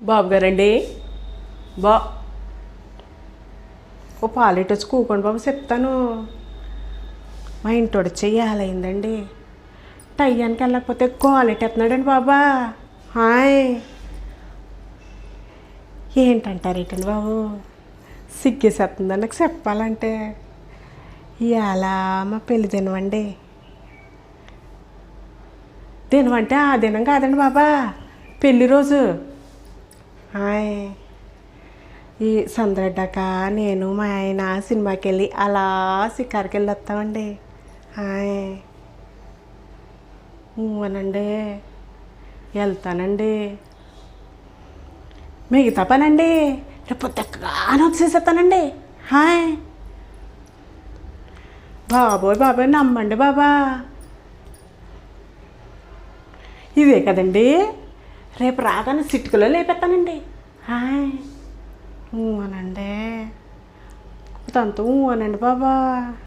బాబు గారండి బా ఓ పాలిటి వచ్చి కూకోండి బాబు చెప్తాను. మా ఇంటోడు చెయ్యాలైందండి. టయ్యానికి వెళ్ళకపోతే గోలెట్టేస్తున్నాడండి బాబా. హాయ్ ఏంటంటారు ఏంటండి బాబు, సిగ్గేసేస్తుందండి నాకు చెప్పాలంటే. ఇవాళ మా పెళ్ళి దినమండి. దినం అంటే ఆ దినం కాదండి బాబా, పెళ్ళి రోజు. హాయ్ ఈ సందరడ్డాక నేను మా ఆయన సినిమాకి వెళ్ళి అలా షికారుకి వెళ్ళి వస్తామండి. హాయ్ అనండి, వెళ్తానండి. మిగతా పనండి రేపు దగ్గరగానే వచ్చేసేస్తానండి. హాయ్ బాబోయ్ బాబోయ్ నమ్మండి బాబా, ఇదే కదండి. రేపు రాగానే సిట్టుకులో లేపెత్తానండి. హాయ్ అనండి, తంతు అనండి బాబా.